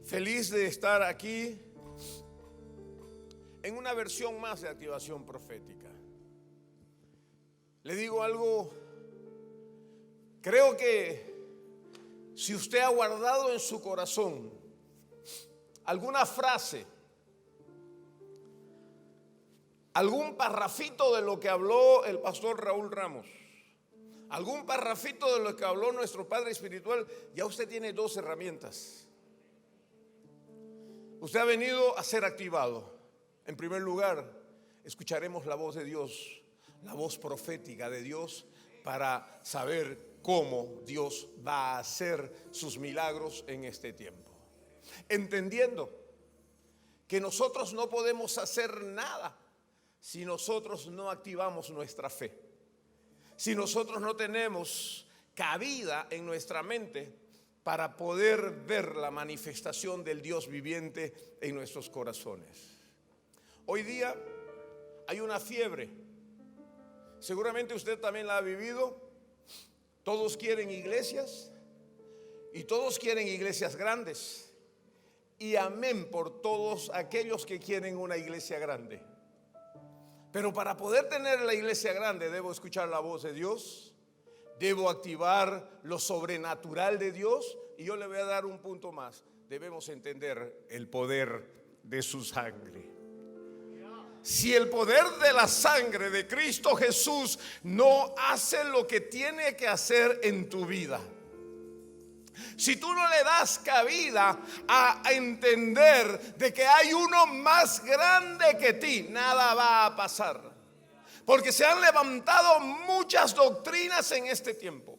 Feliz de estar aquí en una versión más de Activación Profética. Le digo algo, creo que si usted ha guardado en su corazón alguna frase, algún parrafito de lo que habló el pastor Raúl Ramos, algún parrafito de lo que habló nuestro Padre Espiritual, ya usted tiene dos herramientas. Usted ha venido a ser activado. En primer lugar, escucharemos la voz de Dios, la voz profética de Dios, para saber cómo Dios va a hacer sus milagros en este tiempo. Entendiendo que nosotros no podemos hacer nada si nosotros no activamos nuestra fe. Si nosotros no tenemos cabida en nuestra mente para poder ver la manifestación del Dios viviente en nuestros corazones. Hoy día hay una fiebre. Seguramente usted también la ha vivido. Todos quieren iglesias y todos quieren iglesias grandes. Y amén por todos aquellos que quieren una iglesia grande. Pero para poder tener la iglesia grande debo escuchar la voz de Dios, debo activar lo sobrenatural de Dios, y yo le voy a dar un punto más. Debemos entender el poder de su sangre. Si el poder de la sangre de Cristo Jesús no hace lo que tiene que hacer en tu vida, si tú no le das cabida a entender de que hay uno más grande que ti, nada va a pasar. Porque se han levantado muchas doctrinas en este tiempo.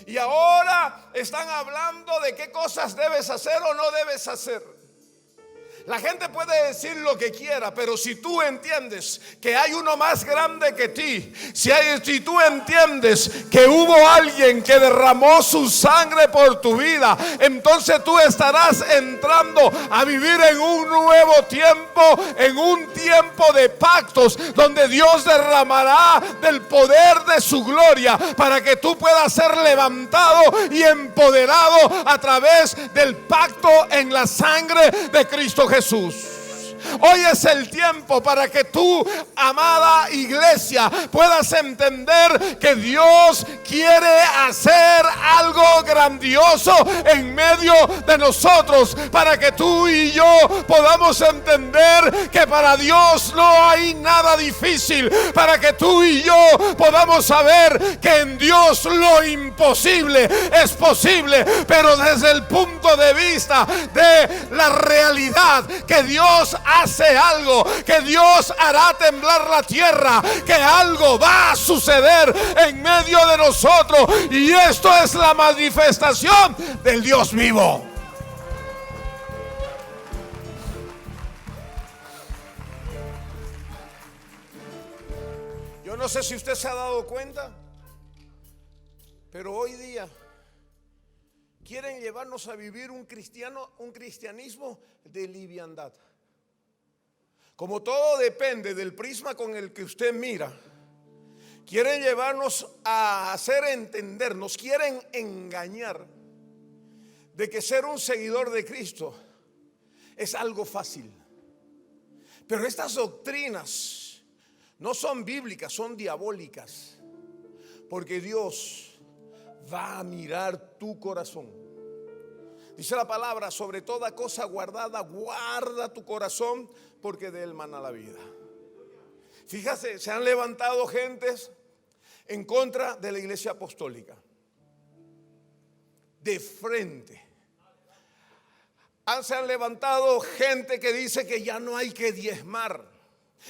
Y ahora están hablando de qué cosas debes hacer o no debes hacer. La gente puede decir lo que quiera, pero si tú entiendes que hay uno más grande que ti, si tú entiendes que hubo alguien que derramó su sangre por tu vida, entonces tú estarás entrando a vivir en un nuevo tiempo, en un tiempo de pactos, donde Dios derramará del poder de su gloria para que tú puedas ser levantado y empoderado a través del pacto en la sangre de Cristo Jesús. Hoy es el tiempo para que tú, amada iglesia, puedas entender que Dios quiere hacer algo grandioso en medio de nosotros, para que tú y yo podamos entender que para Dios no hay nada difícil, para que tú y yo podamos saber que en Dios lo imposible es posible, pero desde el punto de vista de la realidad, que Dios hace algo, que Dios hará temblar la tierra, que algo va a suceder en medio de nosotros, y esto es la manifestación del Dios vivo. Yo no sé si usted se ha dado cuenta, pero hoy día quieren llevarnos a vivir un cristianismo de liviandad. Como todo depende del prisma con el que usted mira, quieren llevarnos a hacer entender, nos quieren engañar de que ser un seguidor de Cristo es algo fácil. Pero estas doctrinas no son bíblicas, son diabólicas, porque Dios va a mirar tu corazón. Dice la palabra: sobre toda cosa guardada, guarda tu corazón, porque de él mana la vida. Fíjate, se han levantado gentes en contra de la iglesia apostólica. De frente. Se han levantado gente que dice que ya no hay que diezmar.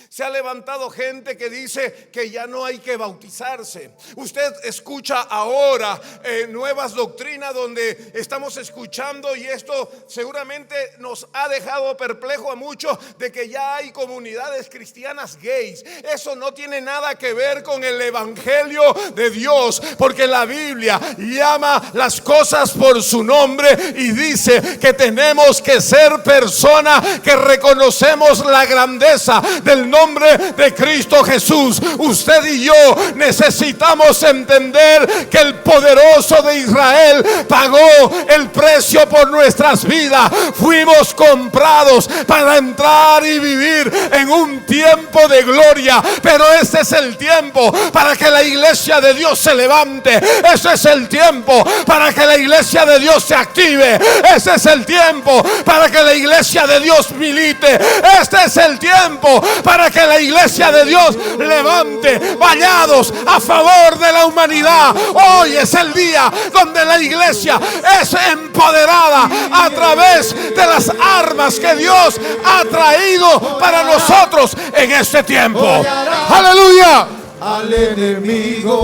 Se ha levantado gente que dice que ya no hay que bautizarse. Usted escucha ahora nuevas doctrinas donde estamos escuchando, y esto seguramente nos ha dejado perplejo a muchos, de que ya hay comunidades cristianas gays. Eso no tiene nada que ver con el evangelio de Dios, porque la Biblia llama las cosas por su nombre y dice que tenemos que ser personas que reconocemos la grandeza de el nombre de Cristo Jesús. Usted y yo necesitamos entender que el poderoso de Israel pagó el precio por nuestras vidas. Fuimos comprados para entrar y vivir en un tiempo de gloria. Pero este es el tiempo para que la iglesia de Dios se levante. Este es el tiempo para que la iglesia de Dios se active. Este es el tiempo para que la iglesia de Dios milite. Este es el tiempo para que la iglesia de Dios levante vallados a favor de la humanidad. Hoy es el día donde la iglesia es empoderada a través de las armas que Dios ha traído para nosotros en este tiempo. Aleluya. Al enemigo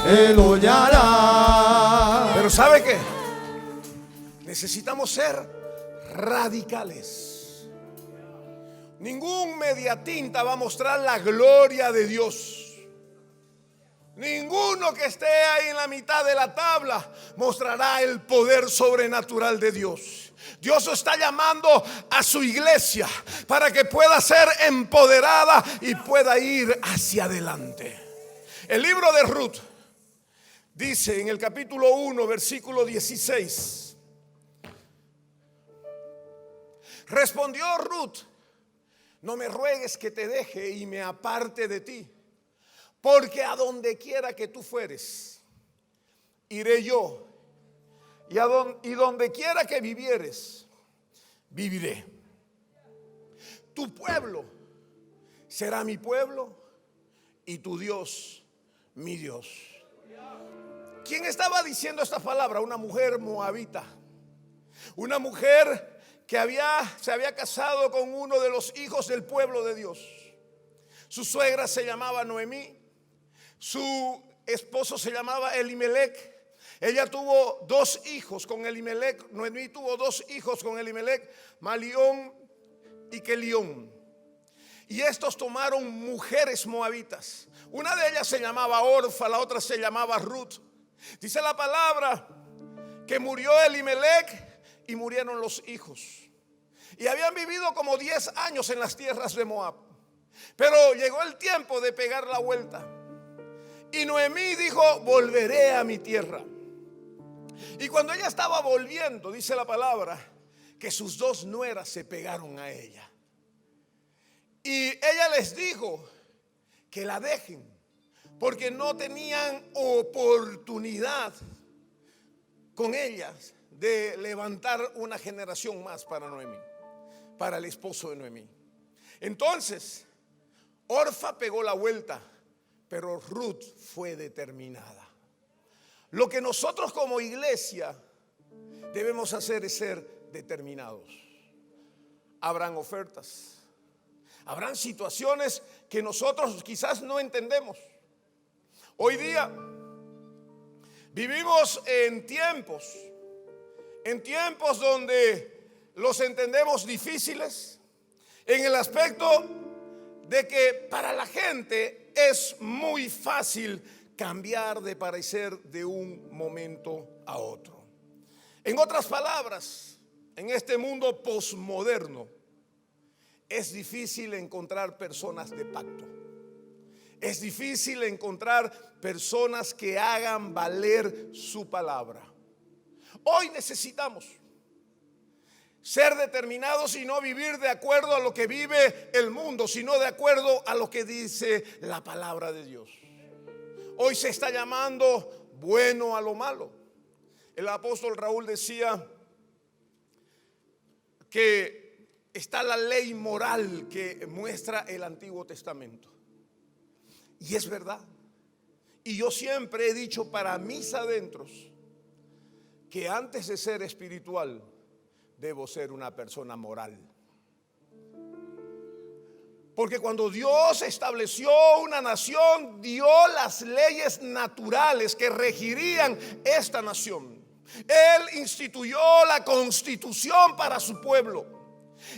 él hollará. Pero ¿sabe qué? Necesitamos ser radicales. Ningún mediatinta va a mostrar la gloria de Dios. Ninguno que esté ahí en la mitad de la tabla mostrará el poder sobrenatural de Dios. Dios está llamando a su iglesia para que pueda ser empoderada y pueda ir hacia adelante. El libro de Ruth dice en el capítulo 1, versículo 16. Respondió Ruth: no me ruegues que te deje y me aparte de ti, porque a donde quiera que tú fueres, iré yo, y donde quiera que vivieres, viviré. Tu pueblo será mi pueblo y tu Dios mi Dios. ¿Quién estaba diciendo esta palabra? Una mujer moabita, una mujer que se había casado con uno de los hijos del pueblo de Dios. Su suegra se llamaba Noemí, su esposo se llamaba Elimelech. Ella tuvo 2 hijos con Elimelech. Noemí tuvo 2 hijos con Elimelech, Malión y Kelión. Y estos tomaron mujeres moabitas. Una de ellas se llamaba Orfa, la otra se llamaba Ruth. Dice la palabra que murió Elimelech y murieron los hijos. Y habían vivido como 10 años en las tierras de Moab. Pero llegó el tiempo de pegar la vuelta. Y Noemí dijo: volveré a mi tierra. Y cuando ella estaba volviendo, dice la palabra, que sus 2 nueras se pegaron a ella. Y ella les dijo que la dejen, porque no tenían oportunidad con ellas de levantar una generación más para Noemí, para el esposo de Noemí. Entonces Orfa pegó la vuelta, pero Ruth fue determinada. Lo que nosotros como iglesia debemos hacer es ser determinados. Habrán ofertas, habrán situaciones que nosotros quizás no entendemos. Hoy día vivimos en tiempos donde los entendemos difíciles, en el aspecto de que para la gente es muy fácil cambiar de parecer de un momento a otro. En otras palabras, en este mundo posmoderno es difícil encontrar personas de pacto. Es difícil encontrar personas que hagan valer su palabra. Hoy necesitamos ser determinados y no vivir de acuerdo a lo que vive el mundo, sino de acuerdo a lo que dice la palabra de Dios. Hoy se está llamando bueno a lo malo. El apóstol Raúl decía que está la ley moral que muestra el Antiguo Testamento. Y es verdad. Y yo siempre he dicho para mis adentros que antes de ser espiritual debo ser una persona moral. Porque cuando Dios estableció una nación, dio las leyes naturales que regirían esta nación. Él instituyó la constitución para su pueblo.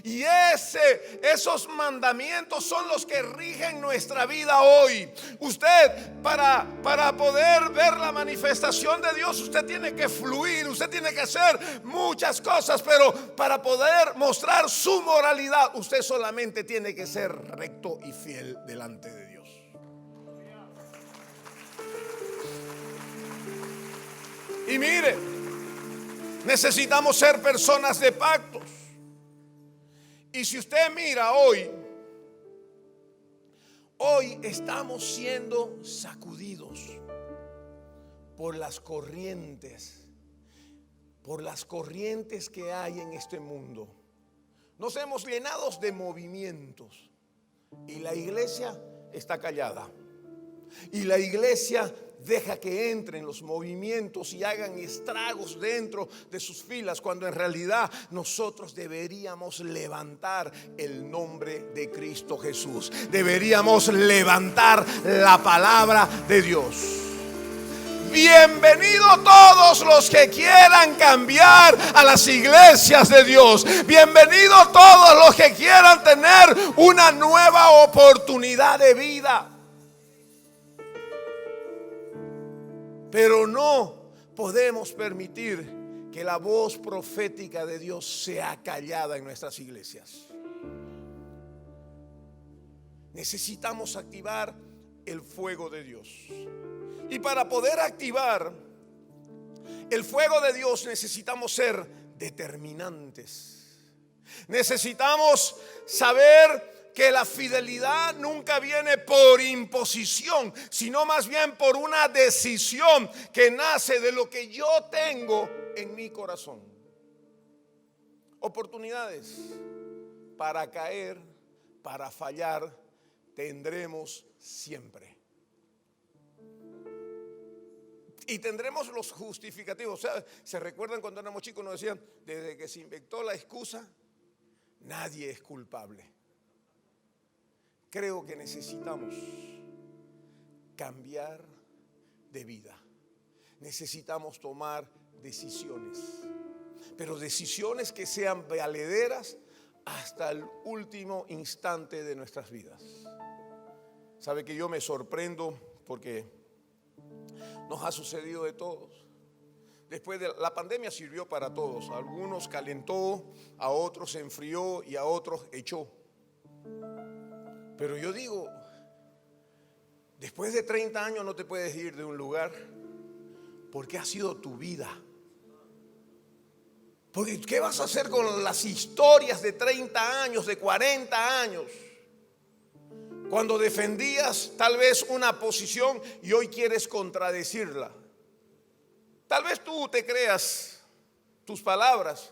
Y esos mandamientos son los que rigen nuestra vida hoy. Usted, para poder ver la manifestación de Dios, usted tiene que fluir, usted tiene que hacer muchas cosas, pero para poder mostrar su moralidad, usted solamente tiene que ser recto y fiel delante de Dios. Y mire, necesitamos ser personas de pactos. Y si usted mira hoy estamos siendo sacudidos por las corrientes que hay en este mundo. Nos hemos llenado de movimientos y la iglesia está callada. Y la iglesia deja que entren los movimientos y hagan estragos dentro de sus filas, cuando en realidad nosotros deberíamos levantar el nombre de Cristo Jesús. Deberíamos levantar la palabra de Dios. Bienvenido todos los que quieran cambiar a las iglesias de Dios. Bienvenido todos los que quieran tener una nueva oportunidad de vida. Pero no podemos permitir que la voz profética de Dios sea callada en nuestras iglesias. Necesitamos activar el fuego de Dios. Y para poder activar el fuego de Dios necesitamos ser determinantes. Necesitamos saber que la fidelidad nunca viene por imposición, sino más bien por una decisión que nace de lo que yo tengo en mi corazón. Oportunidades para caer, para fallar, tendremos siempre. Y tendremos los justificativos. O sea, ¿se recuerdan cuando éramos chicos? Nos decían, desde que se inventó la excusa, nadie es culpable. Creo que necesitamos cambiar de vida. Necesitamos tomar decisiones, pero decisiones que sean valederas hasta el último instante de nuestras vidas. Sabe que yo me sorprendo porque nos ha sucedido de todos. Después de la pandemia sirvió para todos. A algunos calentó, a otros enfrió y a otros echó. Pero yo digo, después de 30 años no te puedes ir de un lugar porque ha sido tu vida. Porque ¿qué vas a hacer con las historias de 30 años, de 40 años? Cuando defendías tal vez una posición y hoy quieres contradecirla. Tal vez tú te creas tus palabras,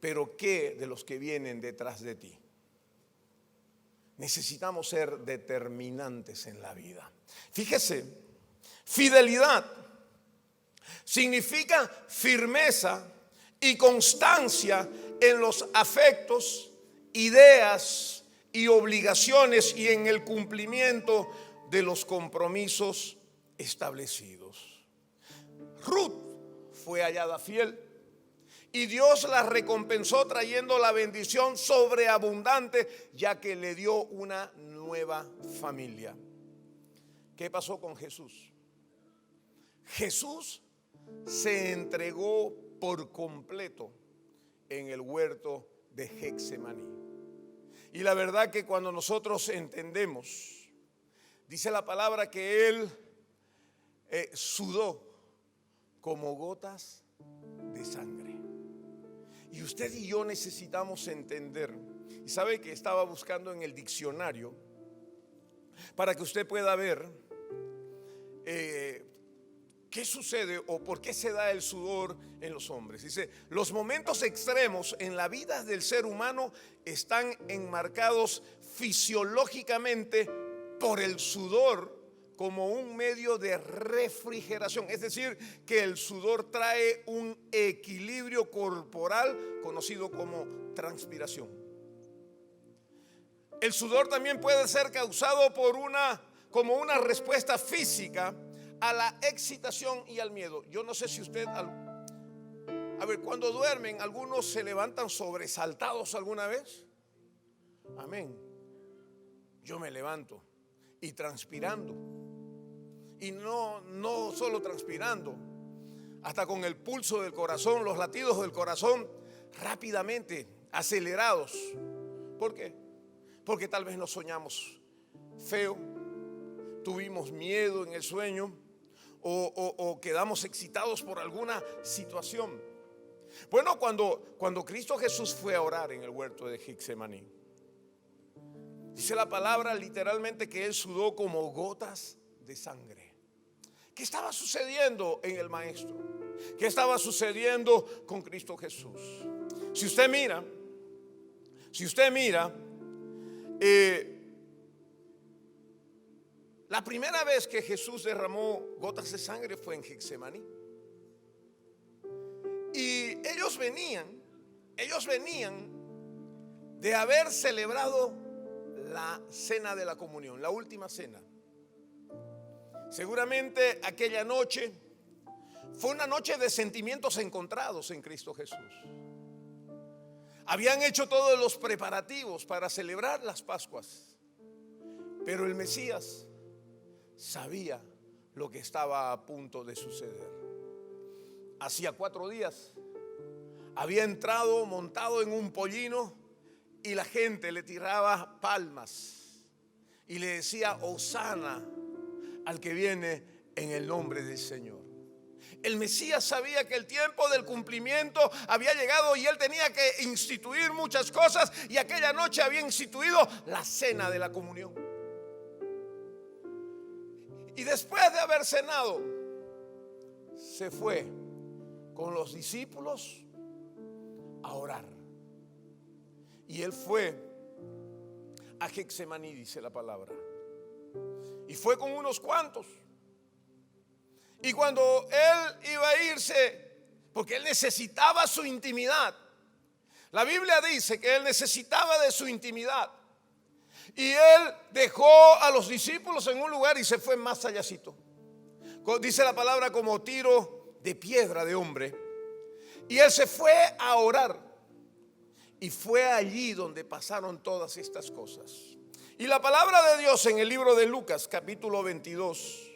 pero ¿qué de los que vienen detrás de ti? Necesitamos ser determinantes en la vida. Fíjese, fidelidad significa firmeza y constancia en los afectos, ideas y obligaciones y en el cumplimiento de los compromisos establecidos. Ruth fue hallada fiel y Dios la recompensó trayendo la bendición sobreabundante, ya que le dio una nueva familia. ¿Qué pasó con Jesús? Jesús se entregó por completo en el huerto de Getsemaní. Y la verdad que cuando nosotros entendemos, dice la palabra que Él sudó como gotas de sangre. Y usted y yo necesitamos entender. Y sabe que estaba buscando en el diccionario para que usted pueda ver qué sucede o por qué se da el sudor en los hombres. Dice, los momentos extremos en la vida del ser humano están enmarcados fisiológicamente por el sudor como un medio de refrigeración. Es decir, que el sudor trae un equilibrio corporal conocido como transpiración. El sudor también puede ser causado por como una respuesta física a la excitación y al miedo. Yo no sé si usted A ver, cuando duermen, algunos se levantan sobresaltados alguna vez. Amén. Yo me levanto y transpirando. Y no solo transpirando, hasta con el pulso del corazón, los latidos del corazón rápidamente acelerados. ¿Por qué? Porque tal vez nos soñamos feo, tuvimos miedo en el sueño o quedamos excitados por alguna situación. Bueno, cuando Cristo Jesús fue a orar en el huerto de Getsemaní, dice la palabra literalmente que Él sudó como gotas de sangre. ¿Qué estaba sucediendo en el Maestro? ¿Qué estaba sucediendo con Cristo Jesús? Si usted mira, la primera vez que Jesús derramó gotas de sangre fue en Getsemaní. Y ellos venían de haber celebrado la cena de la comunión, la última cena. Seguramente aquella noche fue una noche de sentimientos encontrados en Cristo Jesús. Habían hecho todos los preparativos para celebrar las Pascuas, pero el Mesías sabía lo que estaba a punto de suceder. Hacía 4 días había entrado montado en un pollino y la gente le tiraba palmas y le decía: Hosana al que viene en el nombre del Señor. El Mesías sabía que el tiempo del cumplimiento había llegado y él tenía que instituir muchas cosas, y aquella noche había instituido la cena de la comunión. Y después de haber cenado, se fue con los discípulos a orar. Y él fue a Getsemaní, dice la palabra. Y fue con unos cuantos. Y cuando él iba a irse, porque él necesitaba su intimidad, la Biblia dice que él necesitaba de su intimidad, y él dejó a los discípulos en un lugar y se fue más allácito. Dice la palabra como tiro de piedra de hombre. Y él se fue a orar. Y fue allí donde pasaron todas estas cosas. Y la palabra de Dios en el libro de Lucas, capítulo 22,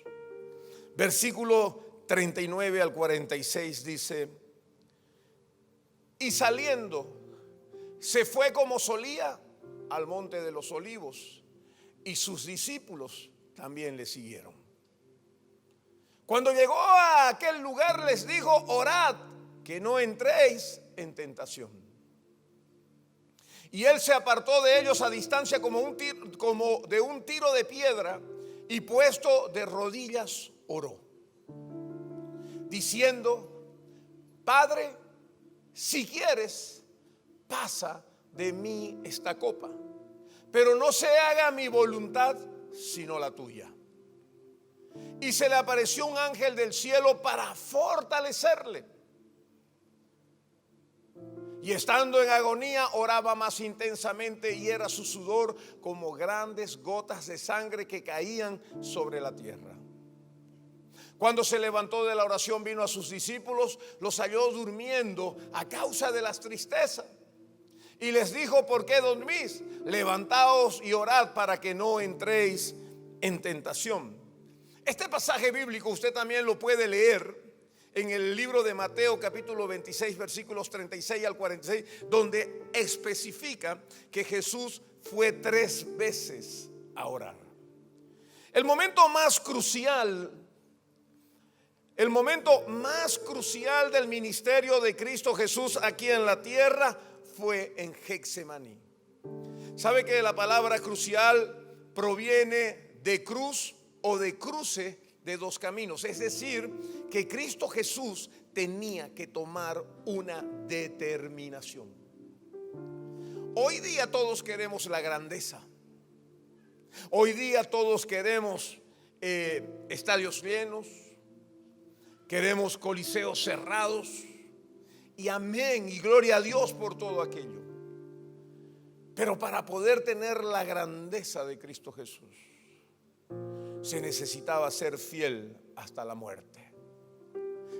versículo 39 al 46 dice: y saliendo, se fue como solía al monte de los olivos, y sus discípulos también le siguieron. Cuando llegó a aquel lugar les dijo: orad que no entréis en tentación. Y él se apartó de ellos a distancia como de un tiro de piedra, y puesto de rodillas oró, diciendo: Padre, si quieres, pasa de mí esta copa, pero no se haga mi voluntad sino la tuya. Y se le apareció un ángel del cielo para fortalecerle. Y estando en agonía oraba más intensamente, y era su sudor como grandes gotas de sangre que caían sobre la tierra. Cuando se levantó de la oración, vino a sus discípulos, los halló durmiendo a causa de las tristezas, y les dijo: ¿por qué dormís? Levantaos y orad para que no entréis en tentación. Este pasaje bíblico usted también lo puede leer en el libro de Mateo capítulo 26 versículos 36 al 46, donde especifica que Jesús fue 3 veces a orar. El momento más crucial del ministerio de Cristo Jesús aquí en la tierra fue en Getsemaní. ¿Sabe que la palabra crucial proviene de cruz o de cruce de 2 caminos? Es decir, que Cristo Jesús tenía que tomar una determinación. Hoy día todos queremos la grandeza. Hoy día todos queremos estadios llenos, queremos coliseos cerrados, y amén y gloria a Dios por todo aquello. Pero para poder tener la grandeza de Cristo Jesús, se necesitaba ser fiel hasta la muerte.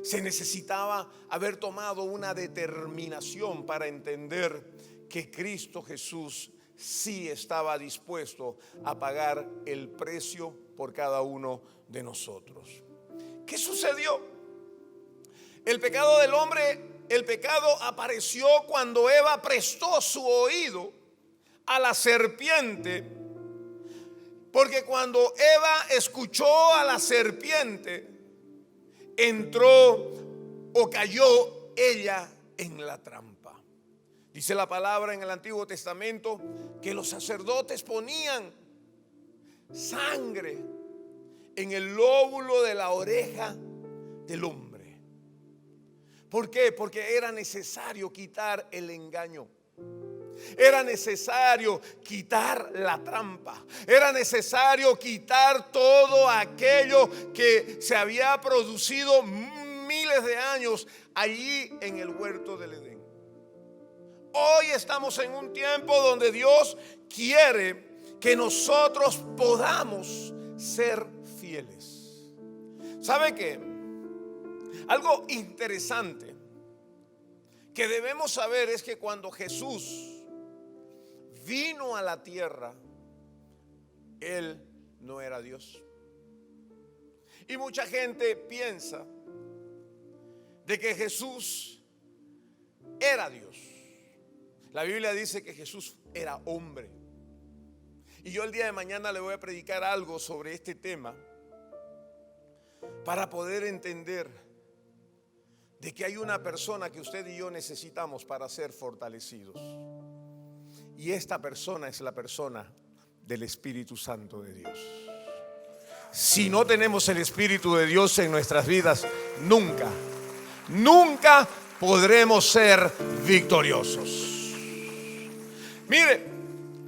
Se necesitaba haber tomado una determinación para entender que Cristo Jesús sí estaba dispuesto a pagar el precio por cada uno de nosotros. ¿Qué sucedió? El pecado del hombre, el pecado apareció cuando Eva prestó su oído a la serpiente, porque cuando Eva escuchó a la serpiente, entró o cayó ella en la trampa. Dice la palabra en el Antiguo Testamento que los sacerdotes ponían sangre en el lóbulo de la oreja del hombre. ¿Por qué? Porque era necesario quitar el engaño. Era necesario quitar la trampa. Era necesario quitar todo aquello que se había producido miles de años allí en el huerto del Edén. Hoy estamos en un tiempo donde Dios quiere que nosotros podamos ser fieles. ¿Sabe qué? Algo interesante que debemos saber es que cuando Jesús vino a la tierra, Él no era Dios. Y mucha gente piensa de que Jesús era Dios. La Biblia dice que Jesús era hombre. Y yo el día de mañana le voy a predicar algo sobre este tema para poder entender de que hay una persona que usted y yo necesitamos para ser fortalecidos. Y esta persona es la persona del Espíritu Santo de Dios. Si no tenemos el Espíritu de Dios en nuestras vidas, nunca podremos ser victoriosos. Mire,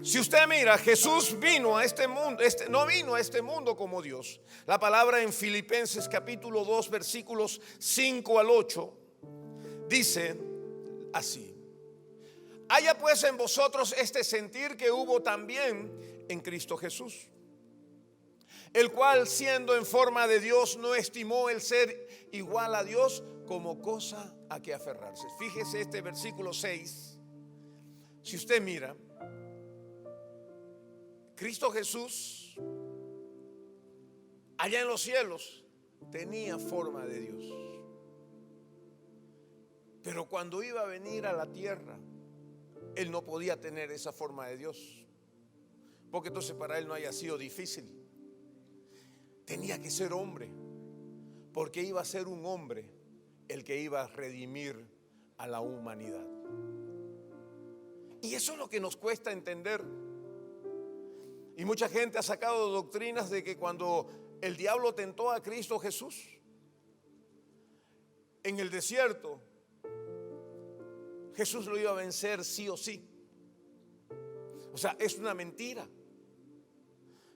si usted mira, Jesús vino a este mundo, no vino a este mundo como Dios. La palabra en Filipenses capítulo 2 versículos 5 al 8 dice así: haya pues en vosotros este sentir que hubo también en Cristo Jesús, el cual siendo en forma de Dios no estimó el ser igual a Dios como cosa a que aferrarse. Fíjese este versículo 6. Si usted mira, Cristo Jesús allá en los cielos tenía forma de Dios, pero cuando iba a venir a la tierra, Él no podía tener esa forma de Dios, porque entonces para Él no haya sido difícil. Tenía que ser hombre, porque iba a ser un hombre el que iba a redimir a la humanidad. Y eso es lo que nos cuesta entender. Y mucha gente ha sacado doctrinas de que cuando el diablo tentó a Cristo Jesús en el desierto, Jesús lo iba a vencer sí o sí. O sea, es una mentira.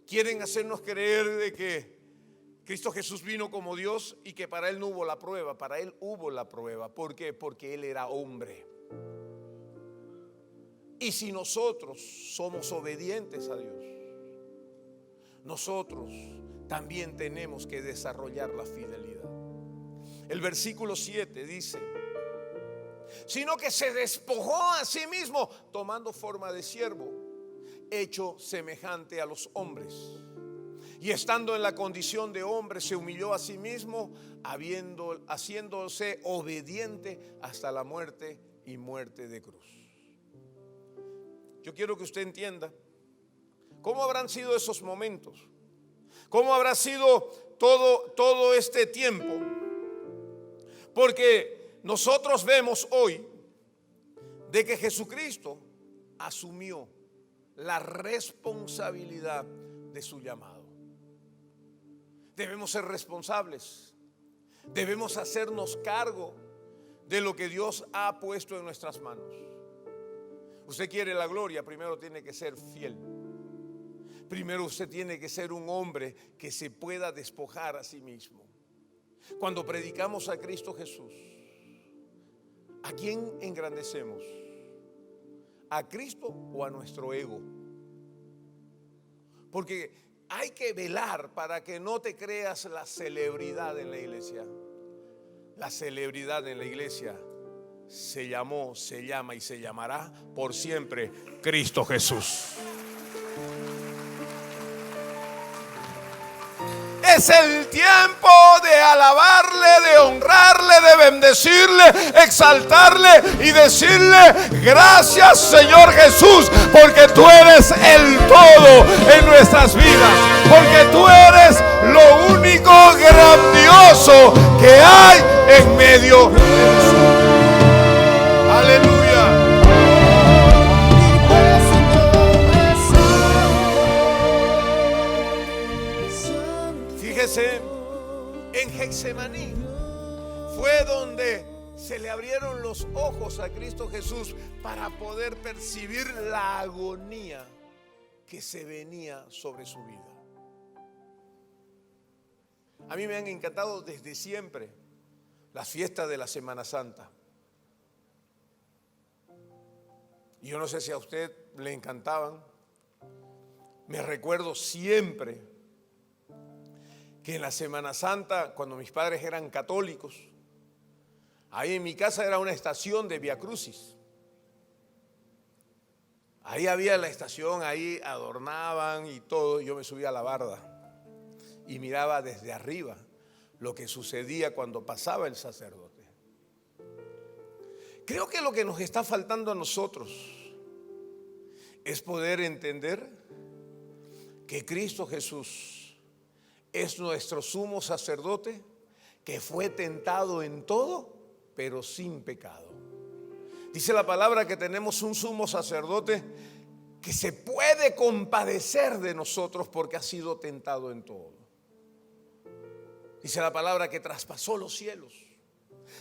Quieren hacernos creer de que Cristo Jesús vino como Dios y que para Él no hubo la prueba. Para Él hubo la prueba. ¿Por qué? Porque Él era hombre. Y si nosotros somos obedientes a Dios, nosotros también tenemos que desarrollar la fidelidad. El versículo 7 dice: sino que se despojó a sí mismo, tomando forma de siervo, hecho semejante a los hombres. Y estando en la condición de hombre, se humilló a sí mismo, haciéndose obediente hasta la muerte y muerte de cruz. Yo quiero que usted entienda cómo habrán sido esos momentos, cómo habrá sido todo este tiempo, porque nosotros vemos hoy de que Jesucristo asumió la responsabilidad de su llamado. Debemos ser responsables, debemos hacernos cargo de lo que Dios ha puesto en nuestras manos. Usted quiere la gloria, primero tiene que ser fiel. Primero usted tiene que ser un hombre que se pueda despojar a sí mismo. Cuando predicamos a Cristo Jesús, ¿a quién engrandecemos? ¿A Cristo o a nuestro ego? Porque hay que velar para que no te creas la celebridad en la iglesia. La celebridad en la iglesia se llamó, se llama y se llamará por siempre Cristo Jesús. Es el tiempo de alabarle, de honrarle, de bendecirle, exaltarle y decirle: gracias, Señor Jesús, porque tú eres el todo en nuestras vidas, porque tú eres lo único grandioso que hay en medio de nosotros. Aleluya. Fíjese, en Getsemaní fue donde se le abrieron los ojos a Cristo Jesús para poder percibir la agonía que se venía sobre su vida. A mí me han encantado desde siempre las fiestas de la Semana Santa. Y yo no sé si a usted le encantaban. Me recuerdo siempre que en la Semana Santa, cuando mis padres eran católicos, ahí en mi casa era una estación de Vía Crucis. Ahí había la estación, ahí adornaban y todo. Yo me subía a la barda y miraba desde arriba lo que sucedía cuando pasaba el sacerdote. Creo que lo que nos está faltando a nosotros es poder entender que Cristo Jesús es nuestro sumo sacerdote, que fue tentado en todo, pero sin pecado. Dice la palabra que tenemos un sumo sacerdote que se puede compadecer de nosotros porque ha sido tentado en todo. Dice la palabra que traspasó los cielos,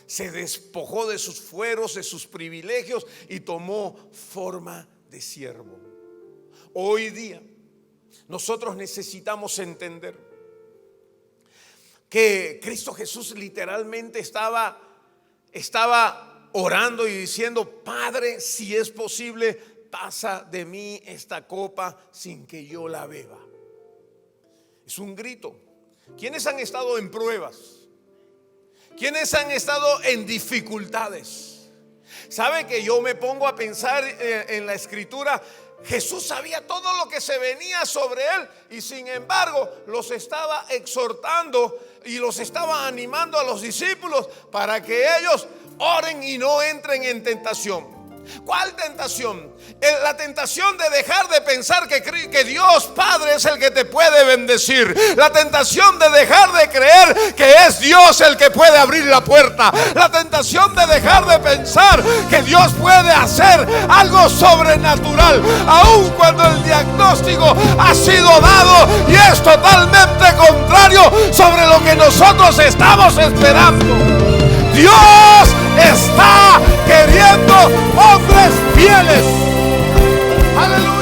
se despojó de sus fueros, de sus privilegios y tomó forma de siervo. Hoy día nosotros necesitamos entender que Cristo Jesús literalmente estaba orando y diciendo: Padre, si es posible, pasa de mí esta copa sin que yo la beba. Es un grito. ¿Quiénes han estado en pruebas? ¿Quiénes han estado en dificultades? ¿Sabe que yo me pongo a pensar en la escritura? Jesús sabía todo lo que se venía sobre él y sin embargo los estaba exhortando y los estaba animando a los discípulos para que ellos oren y no entren en tentación. ¿Cuál tentación? La tentación de dejar de pensar que Dios Padre es el que te puede bendecir. La tentación de dejar de creer que es Dios el que puede abrir la puerta. La tentación de dejar de pensar que Dios puede hacer algo sobrenatural, aun cuando el diagnóstico ha sido dado y es totalmente contrario sobre lo que nosotros estamos esperando. Dios está queriendo hombres fieles. Aleluya.